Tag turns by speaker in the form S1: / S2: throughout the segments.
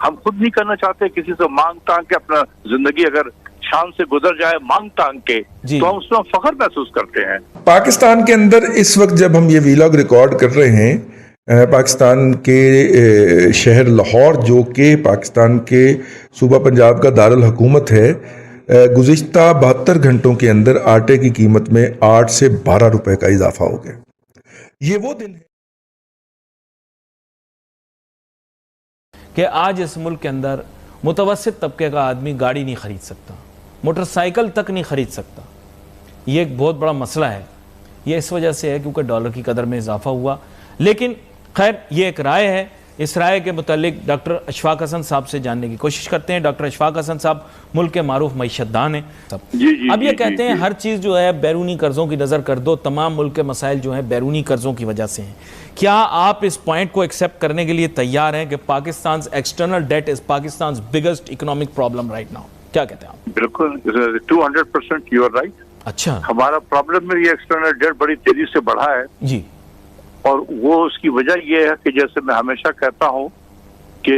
S1: हम खुद नहीं करना चाहते किसी से मांग तांग के अपना जिंदगी अगर शान से गुजर जाए मांग तांग के, तो हम उसमें फख्र महसूस करते हैं।
S2: पाकिस्तान के अंदर इस वक्त जब हम ये वीलॉग रिकॉर्ड कर रहे हैं, पाकिस्तान के शहर लाहौर जो कि पाकिस्तान के सूबा पंजाब का दारुल हुकूमत है, गुज़िश्ता 72 घंटों के अंदर आटे की कीमत में 8 से 12 रुपए का इजाफा हो गया। ये वो दिन है
S3: कि आज इस मुल्क के अंदर मुतवस्सित तबके का आदमी गाड़ी नहीं ख़रीद सकता, मोटरसाइकिल तक नहीं ख़रीद सकता। ये एक बहुत बड़ा मसला है। ये इस वजह से है क्योंकि डॉलर की कदर में इजाफा हुआ। लेकिन खैर ये एक राय है, इस राय के मुतालिक डॉक्टर अशफाक हसन साहब से जानने की कोशिश करते हैं। डॉक्टर अशफाक हसन साहब मुल्क के मारूफ मईशतदान हैं। अब ये कहते हैं हर चीज़ जो है बैरूनी कर्ज़ों की नज़र कर दो, तमाम मुल्क के मसाइल जो हैं बैरूनी कर्ज़ों की वजह से हैं। क्या आप इस पॉइंट को एक्सेप्ट करने के लिए तैयार हैं कि Pakistan external debt is Pakistan biggest economic problem right now? क्या कहते हैं आप?
S1: बिल्कुल 200% यू आर राइट।
S3: अच्छा,
S1: हमारा प्रॉब्लम में ये एक्सटर्नल डेट बड़ी तेजी से बढ़ा है
S3: जी,
S1: और वो उसकी वजह ये है कि जैसे मैं हमेशा कहता हूँ कि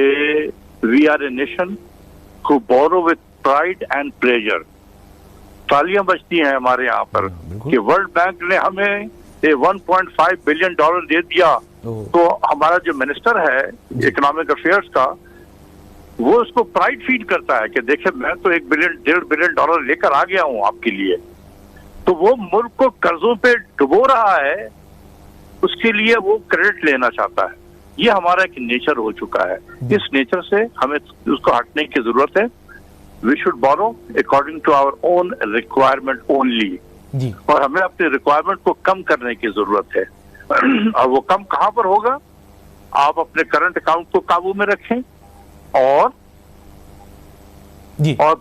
S1: we are a nation who borrow with pride and pleasure. तालियां बजती हैं हमारे यहाँ पर कि वर्ल्ड बैंक ने हमें ये $1.5 बिलियन दे दिया, तो हमारा जो मिनिस्टर है इकोनॉमिक अफेयर्स का, वो उसको प्राइड फील करता है कि देखिए मैं तो $1.5 बिलियन लेकर आ गया हूँ आपके लिए। तो वो मुल्क को कर्जों पे डुबो रहा है, उसके लिए वो क्रेडिट लेना चाहता है। ये हमारा एक नेचर हो चुका है। इस नेचर से हमें उसको हटने की जरूरत है। We should borrow according to our own requirement only, और हमें अपने रिक्वायरमेंट को कम करने की जरूरत है। और वो कम कहाँ पर होगा? आप अपने करंट अकाउंट को काबू में रखें और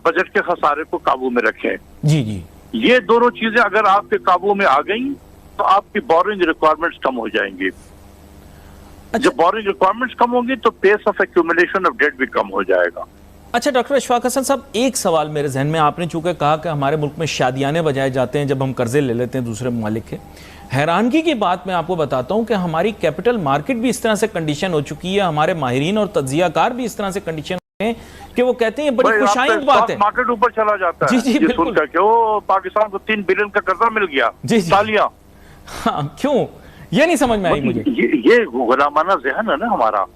S1: बजट के खसारे को काबू में रखें।
S3: जी,
S1: ये दोनों चीजें अगर आपके काबू में आ गई तो आपकी बोरिंग रिक्वायरमेंट्स कम हो जाएंगी।
S3: अच्छा।
S1: जब बोरिंग रिक्वायरमेंट्स कम होंगी तो pace of accumulation of debt भी कम हो जाएगा।
S3: अच्छा डॉक्टर अशफाक हसन साहब, एक सवाल मेरे जहन में, आपने चूंकि कहा कि हमारे मुल्क में शादियाने बजाए जाते हैं जब हम कर्जे ले लेते हैं दूसरे ममालिक के। हैरानगी की बात मैं आपको बताता हूं कि हमारी कैपिटल मार्केट भी इस तरह से कंडीशन हो चुकी है, हमारे माहिरीन और तज्जियाकार भी इस तरह से कंडीशन हैं कि वो कहते हैं बड़ी खुशाइंद बात है,
S1: मार्केट ऊपर चला जाता है।
S3: जी बिल्कुल,
S1: कि वो पाकिस्तान को 3 बिलियन का कर्जा मिल गया। तालियां।
S3: हाँ, क्यों? ये नहीं समझ में आई मुझे।
S1: ये गुलामाना ज़हन है ना हमारा।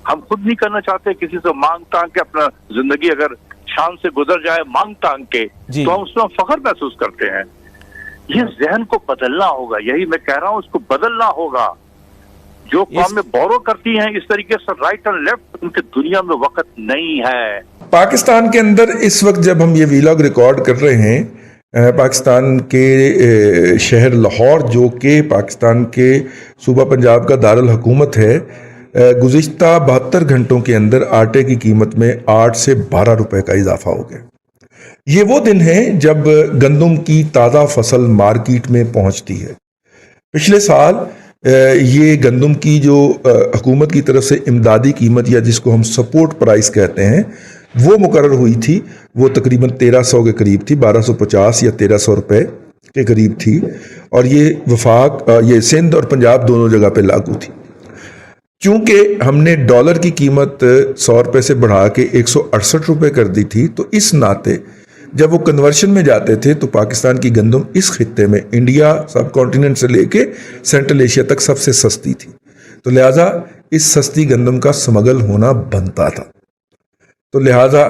S1: हम खुद नहीं करना चाहते किसी से मांग तांग के अपना जिंदगी अगर शान से गुजर जाए मांग तांग के, तो हम उसमें फख्र महसूस करते हैं। ये जहन को बदलना होगा, यही मैं कह रहा हूँ, उसको बदलना होगा। जो कौमें बोरो करती हैं इस तरीके से राइट एंड लेफ्ट, उनकी दुनिया में वक्त नहीं है।
S2: पाकिस्तान के अंदर इस वक्त जब हम ये वीलॉग रिकॉर्ड कर रहे हैं, पाकिस्तान के शहर लाहौर जो कि पाकिस्तान के सूबा पंजाब का दारुल हुकूमत है, गुज़िश्ता 72 घंटों के अंदर आटे की कीमत में 8 से 12 रुपए का इजाफा हो गया। ये वो दिन है जब गंदम की ताज़ा फसल मार्केट में पहुंचती है। पिछले साल ये गंदम की जो हुकूमत की तरफ से इमदादी कीमत या जिसको हम सपोर्ट प्राइस कहते हैं वो मुकर्रर हुई थी, वो तकरीबन 1300 के करीब थी, 1250 या 1300 रुपए के करीब थी, और ये वफाक ये सिंध और पंजाब दोनों जगह पे लागू थी। चूंकि हमने डॉलर की कीमत 100 रुपए से बढ़ा के 168 रुपए कर दी थी, तो इस नाते जब वो कन्वर्शन में जाते थे तो पाकिस्तान की गंदम इस खित्ते में इंडिया सब कॉन्टिनेंट से लेके सेंट्रल एशिया तक सबसे सस्ती थी, तो लिहाजा इस सस्ती गंदम का स्मगल होना बनता था। तो लिहाजा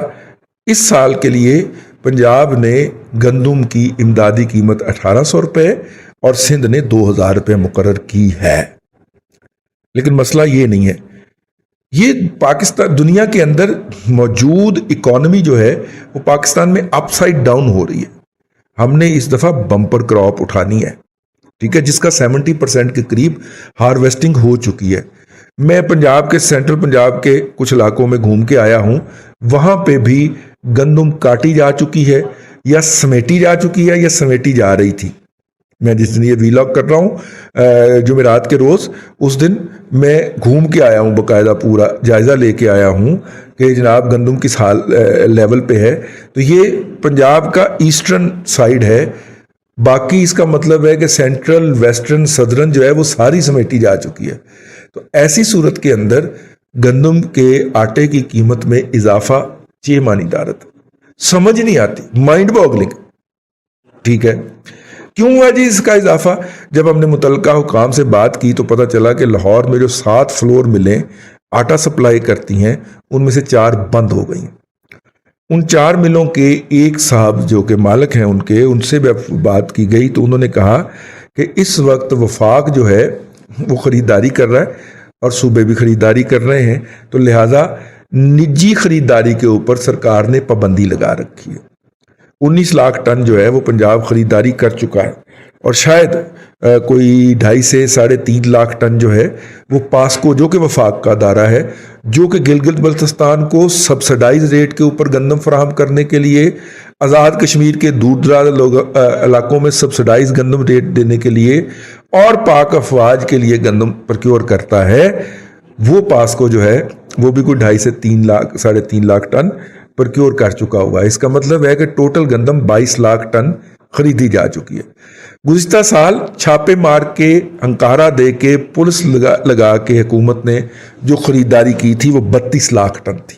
S2: इस साल के लिए पंजाब ने गंदम की इमदादी कीमत 1800 रुपए और सिंध ने 2000 रुपए मुकर्रर की है। लेकिन मसला ये नहीं है, ये पाकिस्तान दुनिया के अंदर मौजूद इकॉनमी जो है वो पाकिस्तान में अपसाइड डाउन हो रही है। हमने इस दफा बम्पर क्रॉप उठानी है, ठीक है, जिसका 70% के करीब हार्वेस्टिंग हो चुकी है। मैं पंजाब के सेंट्रल पंजाब के कुछ इलाकों में घूम के आया हूं, वहां पे भी गंदम काटी जा चुकी है या समेटी जा चुकी है या समेटी जा रही थी। मैं जिस दिन ये वीलॉग कर रहा हूँ जुमेरात के रोज़, उस दिन मैं घूम के आया हूँ, बाकायदा पूरा जायज़ा लेके आया हूँ कि जनाब गंदम किस हाल लेवल पे है। तो ये पंजाब का ईस्टर्न साइड है, बाकी इसका मतलब है कि सेंट्रल वेस्टर्न सदर्न जो है वो सारी समेटी जा चुकी है। तो ऐसी सूरत के अंदर गंदम के आटे की कीमत में इजाफा 6 मानी दारत, समझ नहीं आती, माइंड बॉगलिंग। ठीक है, क्यों हुआ जी इसका इजाफा? जब हमने मुतलका हुकाम से बात की तो पता चला कि लाहौर में जो 7 फ्लोर मिलें आटा सप्लाई करती हैं उनमें से 4 बंद हो गई। उन 4 मिलों के एक साहब जो कि मालिक हैं उनसे बात की गई तो उन्होंने कहा कि इस वक्त वफाक जो है वो ख़रीदारी कर रहा है और सूबे भी ख़रीदारी कर रहे हैं, तो लिहाजा निजी ख़रीदारी के ऊपर सरकार ने पाबंदी लगा रखी है। 19 लाख टन जो है वो पंजाब ख़रीदारी कर चुका है और शायद कोई 2.5 से 3.5 लाख टन जो है वो पास्को जो कि वफाक का दायरा है, जो कि गिलगित बल्तिस्तान को सब्सिडाइज रेट के ऊपर गंदम फराहम करने के लिए आज़ाद कश्मीर के दूर दराज इलाकों में सब्सिडाइज गंदम रेट देने के लिए और पाक अफवाज के लिए गंदम प्रक्योर करता है, वो पास्को जो है वो भी कोई 2.5 से 3.5 लाख टन प्रक्योर कर चुका हुआ है। इसका मतलब है कि टोटल गंदम 22 लाख टन खरीदी जा चुकी है। गुज़िश्ता साल छापे मार के अंकारा दे के पुलिस लगा के हुकूमत ने जो खरीदारी की थी वो 32 लाख टन थी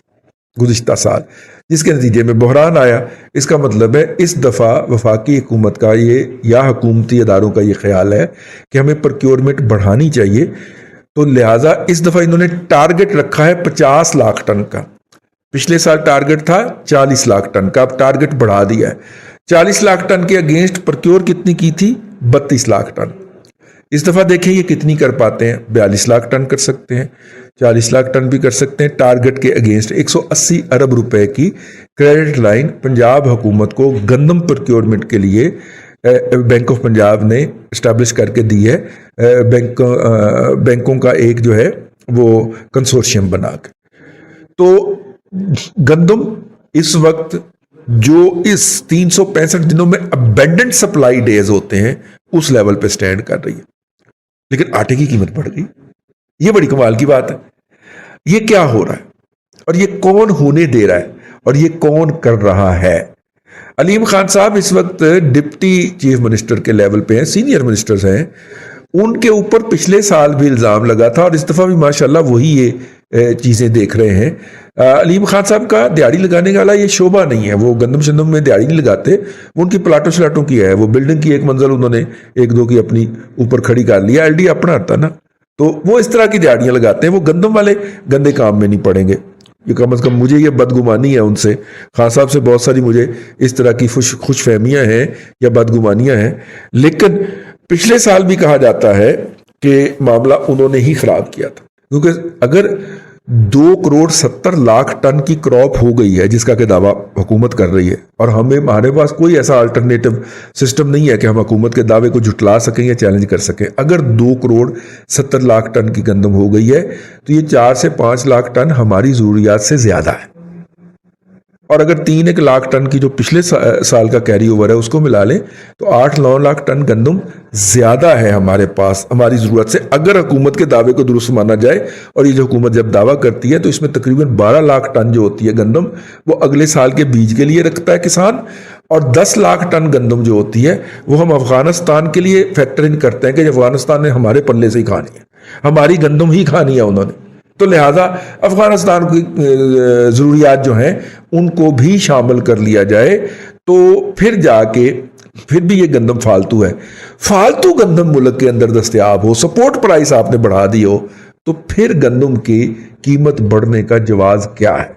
S2: गुज़िश्ता साल, जिसके नतीजे में बहरान आया। इसका मतलब है इस दफ़ा वफाकी हुकूमत का ये या हुकूमती अदारों का ये ख्याल है कि हमें प्रक्योरमेंट बढ़ानी चाहिए, तो लिहाजा इस दफ़ा इन्होंने टारगेट रखा है 50 लाख टन का। पिछले साल टारगेट था 40 लाख टन का, अब टारगेट बढ़ा दिया है। 40 लाख टन के अगेंस्ट प्रक्योर कितनी की थी? 32 लाख टन। इस दफ़ा देखें ये कितनी कर पाते हैं, 42 लाख टन कर सकते हैं, 40 लाख टन भी कर सकते हैं। टारगेट के अगेंस्ट 180 अरब रुपए की क्रेडिट लाइन पंजाब हुकूमत को गंदम प्रक्योरमेंट के लिए बैंक ऑफ पंजाब ने इस्टेब्लिश करके दी है, बैंकों का एक जो है वो कंसोर्शियम बना के। तो गंदम इस वक्त जो इस 365 दिनों में अबेंडेंट सप्लाई डेज होते हैं उस लेवल पे स्टैंड कर रही है, लेकिन आटे की कीमत बढ़ गई। ये बड़ी कमाल की बात है। ये क्या हो रहा है और ये कौन होने दे रहा है और ये कौन कर रहा है? अलीम खान साहब इस वक्त डिप्टी चीफ मिनिस्टर के लेवल पे हैं, सीनियर मिनिस्टर्स हैं। उनके ऊपर पिछले साल भी इल्ज़ाम लगा था और इस दफ़ा भी माशाल्लाह वही ये चीज़ें देख रहे हैं। अलीम खान साहब का दिहाड़ी लगाने वाला ये शोभा नहीं है, वो गंदम शंदम में दिहाड़ी नहीं लगाते, वो उनकी प्लाटों शलाटों की है। वो बिल्डिंग की एक मंजिल उन्होंने 1-2 की अपनी ऊपर खड़ी कर लिया, एलडी अपना आता ना, तो वो इस तरह की दिहाड़ियाँ लगाते हैं। वो गंदम वाले गंदे काम में नहीं पड़ेंगे। ये कम अज़ कम मुझे ये बदगुमानी है उनसे, खान साहब से बहुत सारी मुझे इस तरह की खुश फहमियाँ हैं या बदगुमानियाँ हैं। लेकिन पिछले साल भी कहा जाता है कि मामला उन्होंने ही खराब किया था, क्योंकि अगर 2,70,00,000 टन की क्रॉप हो गई है जिसका कि दावा हुकूमत कर रही है, और हमारे पास कोई ऐसा अल्टरनेटिव सिस्टम नहीं है कि हम हुकूमत के दावे को झुटला सकें या चैलेंज कर सकें। अगर 2,70,00,000 टन की गंदम हो गई है तो ये 4 से 5 लाख टन हमारी ज़रूरियात से ज़्यादा है। और अगर 3-1 लाख टन की जो पिछले साल का कैरी ओवर है उसको मिला लें तो 8-9 लाख टन गंदम ज़्यादा है हमारे पास हमारी ज़रूरत से, अगर हुकूमत के दावे को दुरुस्त माना जाए। और ये जो हुकूमत जब दावा करती है तो इसमें तकरीबन 12 लाख टन जो होती है गंदम वो अगले साल के बीज के लिए रखता है किसान, और 10 लाख टन गंदम जो होती है वो हम अफगानिस्तान के लिए फैक्टर इन करते हैं कि अफगानिस्तान ने हमारे पल्ले से ही खानी है, हमारी गंदम ही खानी है उन्होंने। तो लिहाजा अफगानिस्तान की ज़रूरियात जो हैं उनको भी शामिल कर लिया जाए, तो फिर जाके फिर भी ये गंदम फालतू है। फालतू गंदम मुल्क के अंदर दस्तयाब हो, सपोर्ट प्राइस आपने बढ़ा दी हो, तो फिर गंदम की कीमत बढ़ने का जवाब क्या है?